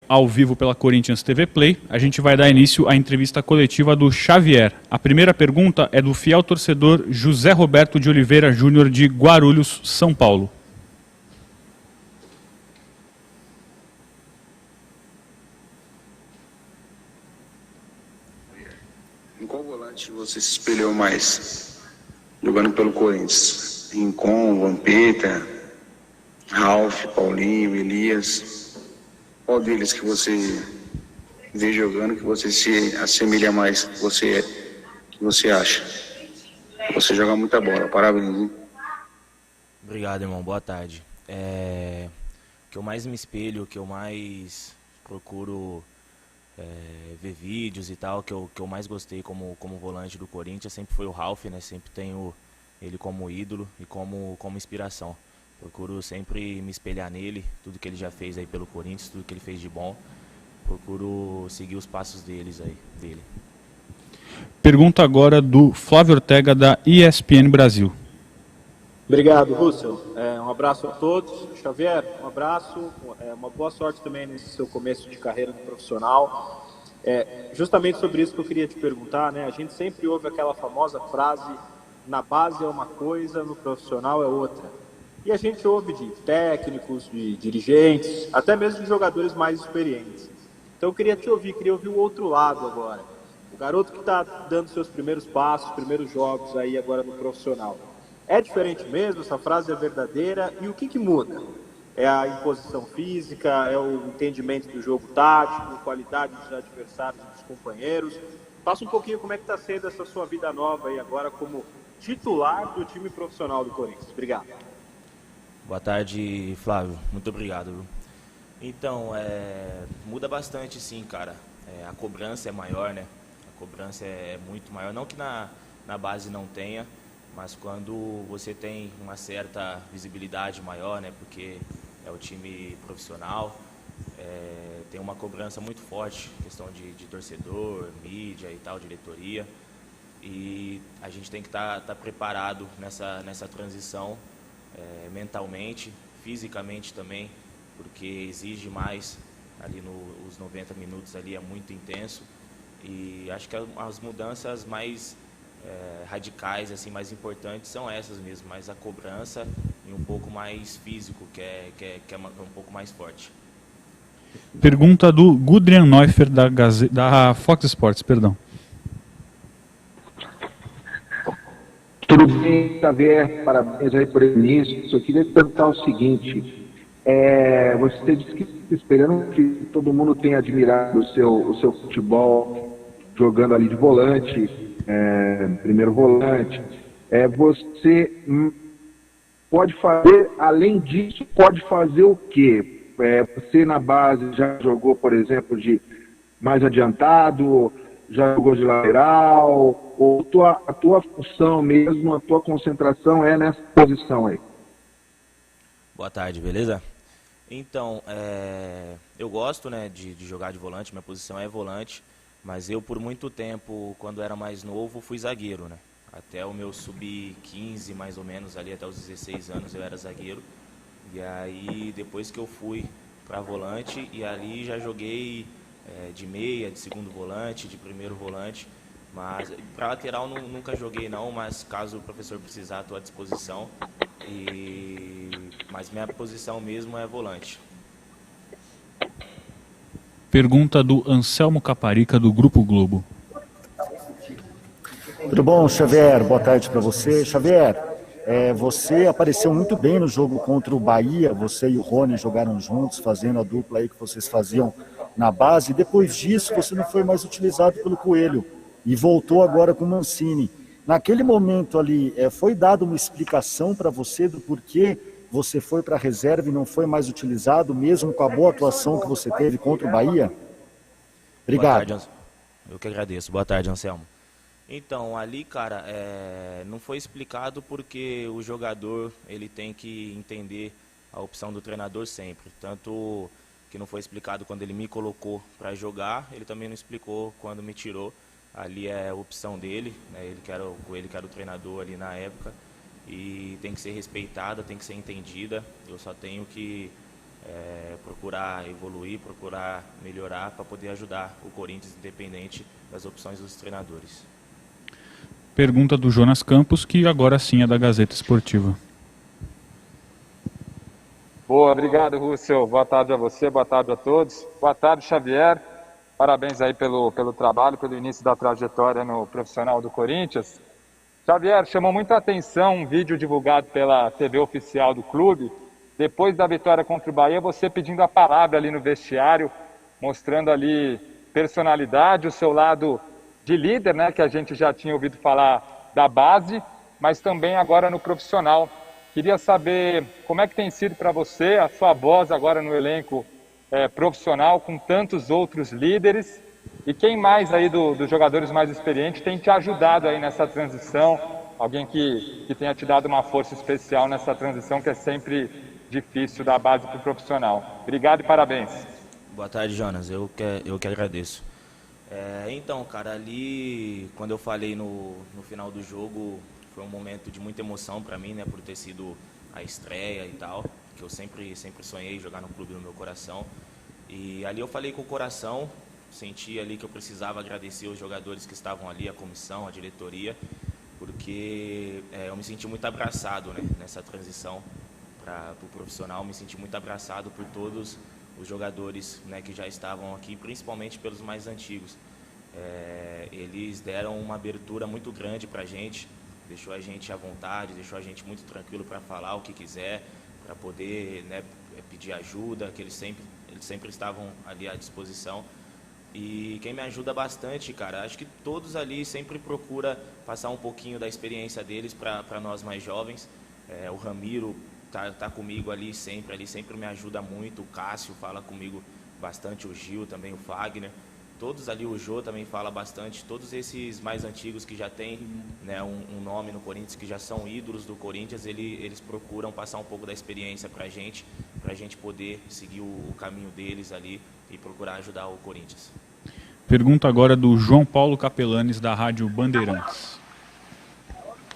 ao vivo pela Corinthians TV Play. A gente vai dar início à entrevista coletiva do Xavier. A primeira pergunta é do fiel torcedor José Roberto de Oliveira Júnior, de Guarulhos, São Paulo. Em qual volante você se espelhou mais jogando pelo Corinthians? Rincon, Vampeta, Ralf, Paulinho, Elias? Qual deles que você vê jogando, que você se assemelha mais, que você acha? Você joga muita bola, parabéns, hein? Obrigado, irmão, boa tarde. O que eu mais me espelho, o que eu mais procuro ver vídeos e tal, que eu mais gostei como volante do Corinthians sempre foi o Ralf, né? Sempre tenho ele como ídolo e como inspiração. Procuro sempre me espelhar nele, tudo que ele já fez aí pelo Corinthians, tudo que ele fez de bom. Procuro seguir os passos dele. Pergunta agora do Flávio Ortega, da ESPN Brasil. Obrigado, Russell. Um abraço a todos. Xavier, um abraço. Uma boa sorte também nesse seu começo de carreira no profissional. Justamente sobre isso que eu queria te perguntar, né? A gente sempre ouve aquela famosa frase: na base é uma coisa, no profissional é outra. E a gente ouve de técnicos, de dirigentes, até mesmo de jogadores mais experientes. Então eu queria te ouvir, queria ouvir o outro lado agora. O garoto que está dando seus primeiros passos, primeiros jogos aí agora no profissional. É diferente mesmo? Essa frase é verdadeira? E o que muda? É a imposição física, é o entendimento do jogo tático, qualidade dos adversários e dos companheiros? Passa um pouquinho como é que está sendo essa sua vida nova aí agora como titular do time profissional do Corinthians. Obrigado. Boa tarde, Flávio. Muito obrigado, viu? Então, muda bastante sim, cara. A cobrança é maior, né? A cobrança é muito maior. Não que na base não tenha, mas quando você tem uma certa visibilidade maior, né? Porque é o time profissional, tem uma cobrança muito forte, questão de torcedor, mídia e tal, diretoria. E a gente tem que estar preparado nessa transição, mentalmente, fisicamente também, porque exige mais ali os 90 minutos ali, é muito intenso. E acho que as mudanças mais radicais, assim, mais importantes são essas mesmo, mais a cobrança e um pouco mais físico, que é um pouco mais forte. Pergunta do Gudrian Neuffer, da Fox Sports, perdão. Tudo bem, Xavier? Parabéns aí por início. Eu queria te perguntar o seguinte: você disse que esperando que todo mundo tenha admirado o seu futebol jogando ali de volante, primeiro volante. Você pode fazer, além disso, pode fazer o quê? Você na base já jogou, por exemplo, de mais adiantado, já jogou de lateral, ou a tua função mesmo, a tua concentração é nessa posição aí? Boa tarde, beleza? Então, eu gosto, né, de jogar de volante, minha posição é volante, mas eu por muito tempo, quando era mais novo, fui zagueiro, né? Até o meu sub-15, mais ou menos, ali até os 16 anos eu era zagueiro. E aí, depois que eu fui para volante, e ali já joguei de meia, de segundo volante, de primeiro volante. Mas para lateral nunca joguei não, mas caso o professor precisar, estou à disposição. Mas minha posição mesmo é volante. Pergunta do Anselmo Caparica, do Grupo Globo. Tudo bom, Xavier? Boa tarde para você. Xavier, você apareceu muito bem no jogo contra o Bahia, você e o Rony jogaram juntos, fazendo a dupla aí que vocês faziam na base. Depois disso, você não foi mais utilizado pelo Coelho e voltou agora com o Mancini. Naquele momento ali, foi dada uma explicação para você do porquê você foi para a reserva e não foi mais utilizado, mesmo com a boa atuação que você teve contra o Bahia? Obrigado. Boa tarde, eu que agradeço. Boa tarde, Anselmo. Então, ali, cara, não foi explicado porque o jogador ele tem que entender a opção do treinador sempre. Tanto que não foi explicado quando ele me colocou para jogar, ele também não explicou quando me tirou. Ali é a opção dele, né? Ele que era o treinador ali na época, e tem que ser respeitada, tem que ser entendida. Eu só tenho que procurar evoluir, procurar melhorar para poder ajudar o Corinthians, independente das opções dos treinadores. Pergunta do Jonas Campos, que agora sim é da Gazeta Esportiva. Boa, obrigado, Russell. Boa tarde a você, boa tarde a todos. Boa tarde, Xavier. Parabéns aí pelo trabalho, pelo início da trajetória no profissional do Corinthians. Xavier, chamou muita atenção um vídeo divulgado pela TV oficial do clube. Depois da vitória contra o Bahia, você pedindo a palavra ali no vestiário, mostrando ali personalidade, o seu lado de líder, né, que a gente já tinha ouvido falar da base, mas também agora no profissional. Queria saber como é que tem sido para você a sua voz agora no elenco profissional, com tantos outros líderes, e quem mais aí dos jogadores mais experientes tem te ajudado aí nessa transição, alguém que tenha te dado uma força especial nessa transição que é sempre difícil da base para o profissional. Obrigado e parabéns. Boa tarde, Jonas. Eu que agradeço. Então, cara, ali, quando eu falei no final do jogo, foi um momento de muita emoção para mim, né, por ter sido a estreia e tal, que eu sempre sonhei jogar no clube do meu coração. E ali eu falei com o coração, senti ali que eu precisava agradecer os jogadores que estavam ali, a comissão, a diretoria, porque eu me senti muito abraçado, né, nessa transição para o profissional, me senti muito abraçado por todos os jogadores, né, que já estavam aqui, principalmente pelos mais antigos. Eles deram uma abertura muito grande para a gente, deixou a gente à vontade, deixou a gente muito tranquilo para falar o que quiser, para poder, né, pedir ajuda, que eles sempre estavam ali à disposição. E quem me ajuda bastante, cara, acho que todos ali sempre procura passar um pouquinho da experiência deles para nós mais jovens. O Ramiro tá comigo ali sempre me ajuda muito. O Cássio fala comigo bastante, o Gil também, o Fagner. Todos ali, o Jô também fala bastante. Todos esses mais antigos que já têm, né, um nome no Corinthians, que já são ídolos do Corinthians, eles procuram passar um pouco da experiência pra gente poder seguir o caminho deles ali e procurar ajudar o Corinthians. Pergunta agora do João Paulo Capelanes, da Rádio Bandeirantes.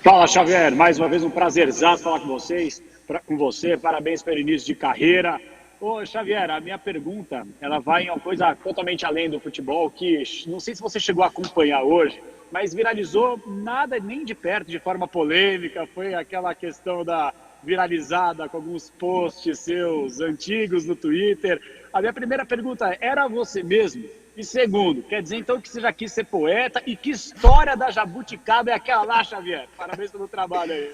Fala, Xavier. Mais uma vez um prazerzaço falar com você. Parabéns pelo início de carreira. Ô, Xavier, a minha pergunta, ela vai em uma coisa totalmente além do futebol, que não sei se você chegou a acompanhar hoje, mas viralizou nada nem de perto, de forma polêmica. Foi aquela questão da viralizada com alguns posts seus antigos no Twitter. A minha primeira pergunta, era você mesmo? E segundo, quer dizer então que você já quis ser poeta? E que história da jabuticaba é aquela lá, Xavier? Parabéns pelo trabalho aí.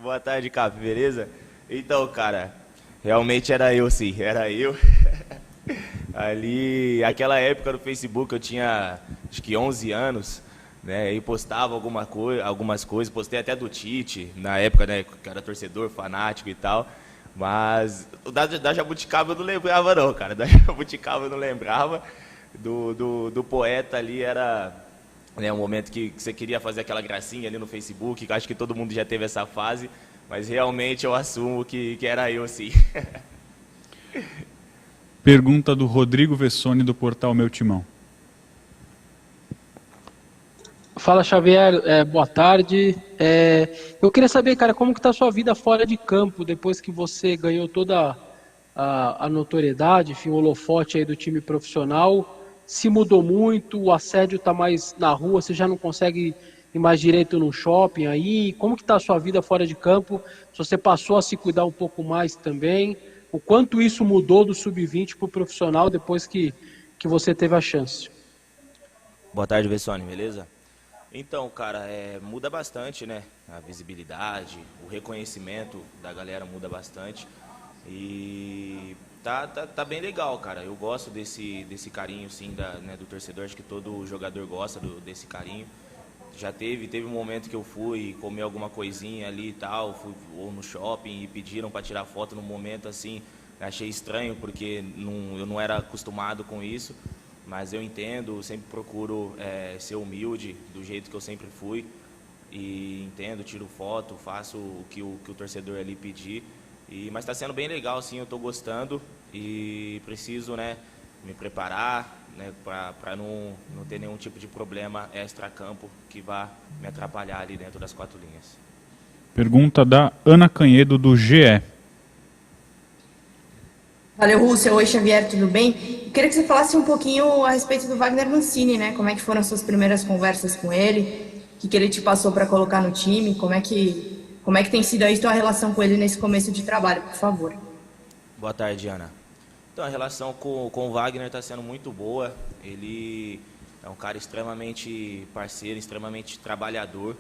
Boa tarde, Cap, beleza? Então, cara, realmente era eu, sim, era eu. Ali, aquela época no Facebook eu tinha, acho que 11 anos, né, e postava algumas coisas, postei até do Tite, na época, né, que era torcedor, fanático e tal, mas da jabuticaba eu não lembrava não, cara, da jabuticaba eu não lembrava, do poeta ali era, né, um momento que você queria fazer aquela gracinha ali no Facebook, que acho que todo mundo já teve essa fase, mas realmente eu assumo que era eu, sim. Pergunta do Rodrigo Vessone, do portal Meu Timão. Fala, Xavier, boa tarde. Eu queria saber, cara, como que tá a sua vida fora de campo, depois que você ganhou toda a notoriedade, enfim, o holofote aí do time profissional. Se mudou muito, o assédio tá mais na rua, você já não consegue ir mais direito no shopping aí. Como que tá a sua vida fora de campo? Se você passou a se cuidar um pouco mais também, o quanto isso mudou do sub-20 pro profissional depois que você teve a chance? Boa tarde, Vessone, beleza? Então, cara, muda bastante, né? A visibilidade, o reconhecimento da galera muda bastante. E tá bem legal, cara. Eu gosto desse carinho, sim, né, do torcedor. Acho que todo jogador gosta desse carinho. Já teve um momento que eu fui comer alguma coisinha ali e tal, fui ou no shopping e pediram para tirar foto num momento assim. Achei estranho porque eu não era acostumado com isso. Mas eu entendo, sempre procuro ser humilde, do jeito que eu sempre fui. E entendo, tiro foto, faço o que o torcedor ali pedir. Mas está sendo bem legal, sim, eu estou gostando. E preciso, né, me preparar, né, para não ter nenhum tipo de problema extra-campo que vá me atrapalhar ali dentro das 4 linhas. Pergunta da Ana Canhedo, do GE. Valeu, Rússia. Oi, Xavier, tudo bem? Eu queria que você falasse um pouquinho a respeito do Wagner Mancini, né? Como é que foram as suas primeiras conversas com ele? O que ele te passou para colocar no time? Como é que tem sido aí a tua relação com ele nesse começo de trabalho, por favor? Boa tarde, Ana. Então, a relação com o Wagner está sendo muito boa. Ele é um cara extremamente parceiro, extremamente trabalhador,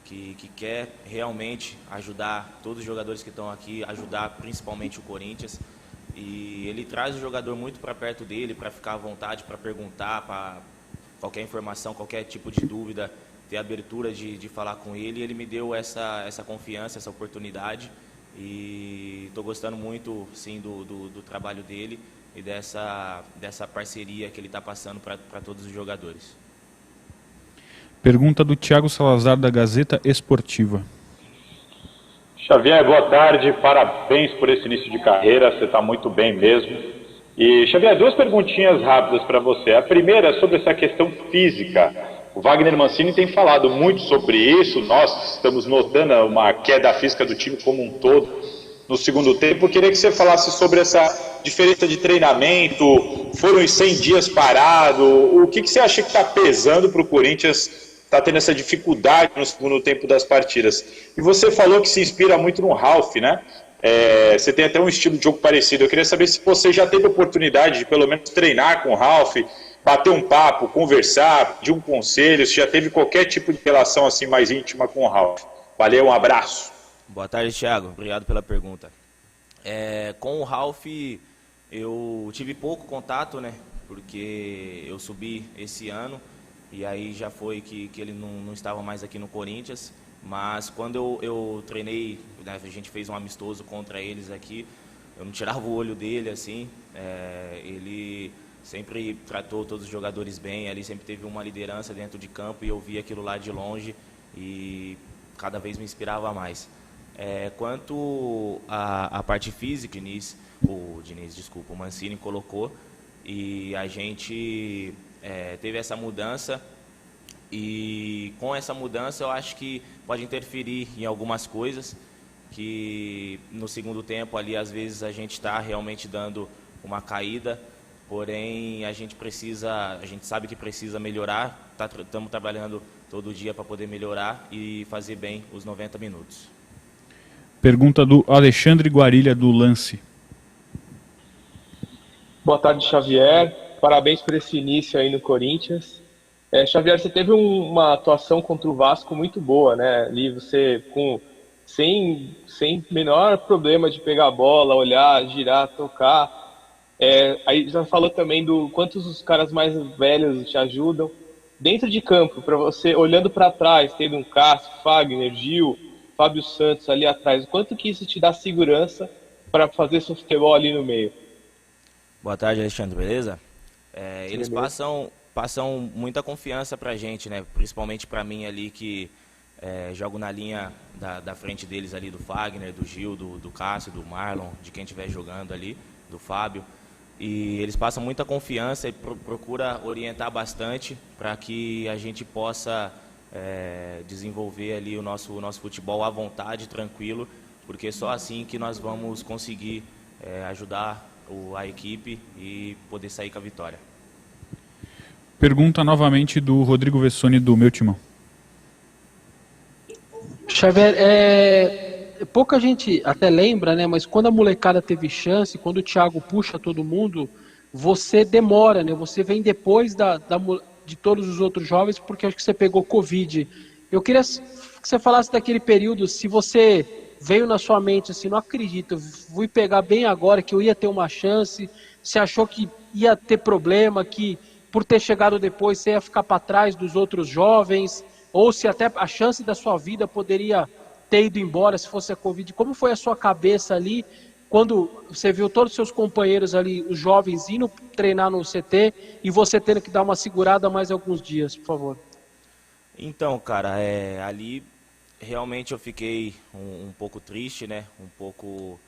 que quer realmente ajudar todos os jogadores que estão aqui, ajudar principalmente o Corinthians. E ele traz o jogador muito para perto dele, para ficar à vontade, para perguntar, para qualquer informação, qualquer tipo de dúvida, ter abertura de falar com ele. E ele me deu essa confiança, essa oportunidade. E estou gostando muito, sim, do trabalho dele e dessa parceria que ele está passando para todos os jogadores. Pergunta do Thiago Salazar, da Gazeta Esportiva. Xavier, boa tarde, parabéns por esse início de carreira, você está muito bem mesmo. E, Xavier, duas perguntinhas rápidas para você. A primeira é sobre essa questão física. O Wagner Mancini tem falado muito sobre isso, nós estamos notando uma queda física do time como um todo no segundo tempo. Eu queria que você falasse sobre essa diferença de treinamento, foram os 100 dias parado, o que você acha que está pesando para o Corinthians está tendo essa dificuldade no segundo tempo das partidas? E você falou que se inspira muito no Ralf, né? Você tem até um estilo de jogo parecido. Eu queria saber se você já teve oportunidade de pelo menos treinar com o Ralf, bater um papo, conversar, de um conselho, se já teve qualquer tipo de relação assim mais íntima com o Ralf. Valeu, um abraço. Boa tarde, Thiago. Obrigado pela pergunta. Com o Ralf, eu tive pouco contato, né? Porque eu subi esse ano. E aí já foi que ele não estava mais aqui no Corinthians. Mas quando eu treinei, né, a gente fez um amistoso contra eles aqui, eu não tirava o olho dele, assim. Ele sempre tratou todos os jogadores bem, ali sempre teve uma liderança dentro de campo e eu via aquilo lá de longe e cada vez me inspirava mais. Quanto à parte física, o Mancini colocou e a gente... teve essa mudança e com essa mudança eu acho que pode interferir em algumas coisas que no segundo tempo ali às vezes a gente está realmente dando uma caída, porém a gente sabe que precisa melhorar, estamos trabalhando todo dia para poder melhorar e fazer bem os 90 minutos. Pergunta do Alexandre Guarilha, do Lance. Boa tarde, Xavier. Parabéns por esse início aí no Corinthians. Xavier, você teve uma atuação contra o Vasco muito boa, né? Ali você sem menor problema de pegar a bola, olhar, girar, tocar. Aí já falou também do quantos os caras mais velhos te ajudam. Dentro de campo, para você, olhando para trás, tendo um Cássio, Fagner, Gil, Fábio Santos ali atrás, o quanto que isso te dá segurança para fazer seu futebol ali no meio? Boa tarde, Alexandre, beleza? Eles passam muita confiança pra gente, né? Principalmente pra mim ali que jogo na linha da frente deles ali, do Fagner, do Gil, do Cássio, do Marlon, de quem estiver jogando ali, do Fábio. E eles passam muita confiança e procura orientar bastante para que a gente possa desenvolver ali o nosso futebol à vontade, tranquilo, porque só assim que nós vamos conseguir ajudar a equipe e poder sair com a vitória. Pergunta novamente do Rodrigo Vessoni, do Meu Timão. Xavier, pouca gente até lembra, né? Mas quando a molecada teve chance, quando o Thiago puxa todo mundo, você demora, né? Você vem depois de todos os outros jovens, porque acho que você pegou Covid. Eu queria que você falasse daquele período, se você veio na sua mente assim, não acredito, fui pegar bem agora que eu ia ter uma chance, você achou que ia ter problema, que por ter chegado depois você ia ficar para trás dos outros jovens, ou se até a chance da sua vida poderia ter ido embora se fosse a Covid. Como foi a sua cabeça ali, quando você viu todos os seus companheiros ali, os jovens, indo treinar no CT e você tendo que dar uma segurada mais alguns dias, por favor? Então, cara, ali realmente eu fiquei um pouco triste, né? Um pouco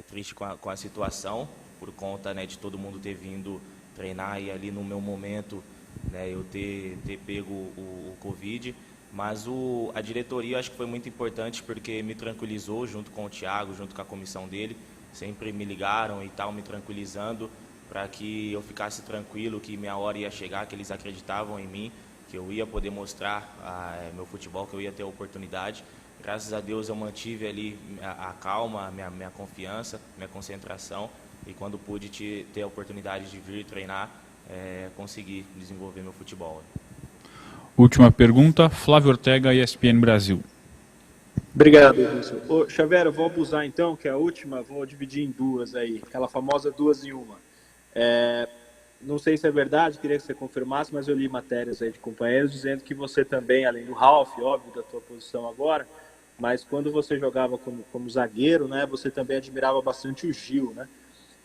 triste com a situação, por conta, né, de todo mundo ter vindo treinar e ali no meu momento, né, eu ter pego o Covid. Mas a diretoria acho que foi muito importante porque me tranquilizou junto com o Thiago, junto com a comissão dele. sempre me ligaram e tal, me tranquilizando para que eu ficasse tranquilo, que minha hora ia chegar, que eles acreditavam em mim, que eu ia poder mostrar meu futebol, que eu ia ter a oportunidade. Graças a Deus eu mantive ali a calma, minha confiança, minha concentração, e quando pude ter a oportunidade de vir treinar, consegui desenvolver meu futebol. Última pergunta, Flávio Ortega, ESPN Brasil. Obrigado, Wilson. Ô, Xavier, eu vou abusar então, que é a última, vou dividir em duas aí, aquela famosa 2 em 1. Não sei se é verdade, queria que você confirmasse, mas eu li matérias aí de companheiros dizendo que você também, além do Ralf, óbvio, da tua posição agora, mas quando você jogava como zagueiro, né, você também admirava bastante o Gil, né?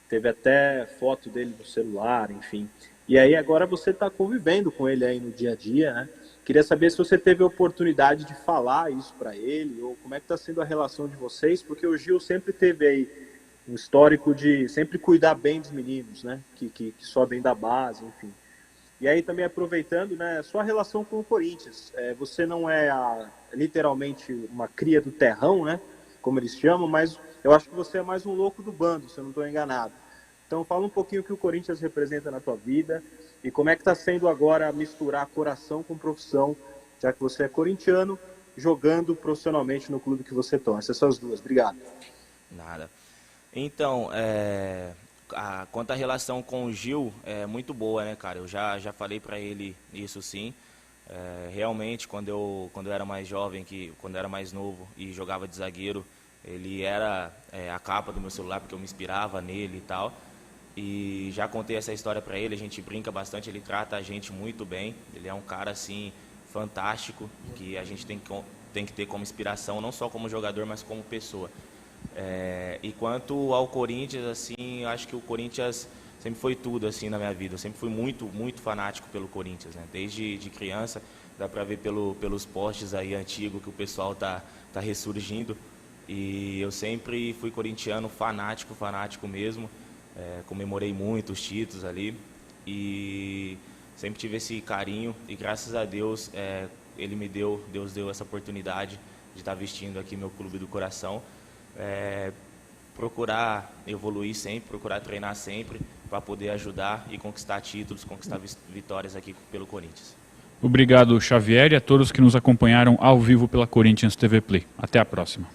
Teve até foto dele no celular, enfim. E aí agora você está convivendo com ele aí no dia a dia, né? Queria saber se você teve a oportunidade de falar isso para ele, ou como é que está sendo a relação de vocês, porque o Gil sempre teve aí um histórico de sempre cuidar bem dos meninos, né? Que sobem da base, enfim. E aí também aproveitando, né, sua relação com o Corinthians. Você não é literalmente uma cria do terrão, né? Como eles chamam, mas eu acho que você é mais um louco do bando, se eu não estou enganado. Então fala um pouquinho o que o Corinthians representa na tua vida e como é que está sendo agora misturar coração com profissão, já que você é corintiano, jogando profissionalmente no clube que você torce. Essas são as duas. Obrigado. Nada. Então, quanto à relação com o Gil, é muito boa, né, cara? Eu já falei para ele isso sim. Realmente, quando eu era mais jovem, quando eu era mais novo e jogava de zagueiro, ele era a capa do meu celular, porque eu me inspirava nele e tal. E já contei essa história para ele, a gente brinca bastante, ele trata a gente muito bem. Ele é um cara, assim, fantástico, que a gente tem que ter como inspiração, não só como jogador, mas como pessoa. E quanto ao Corinthians, assim, eu acho que o Corinthians sempre foi tudo, assim, na minha vida. Eu sempre fui muito, muito fanático pelo Corinthians, né? Desde de criança, dá para ver pelos posts aí antigos que o pessoal tá ressurgindo. E eu sempre fui corintiano, fanático mesmo. Comemorei muito os títulos ali e sempre tive esse carinho e graças a Deus Deus deu essa oportunidade de estar vestindo aqui meu clube do coração. Procurar evoluir sempre, procurar treinar sempre para poder ajudar e conquistar títulos, conquistar vitórias aqui pelo Corinthians. Obrigado, Xavier, e a todos que nos acompanharam ao vivo pela Corinthians TV Play. Até a próxima.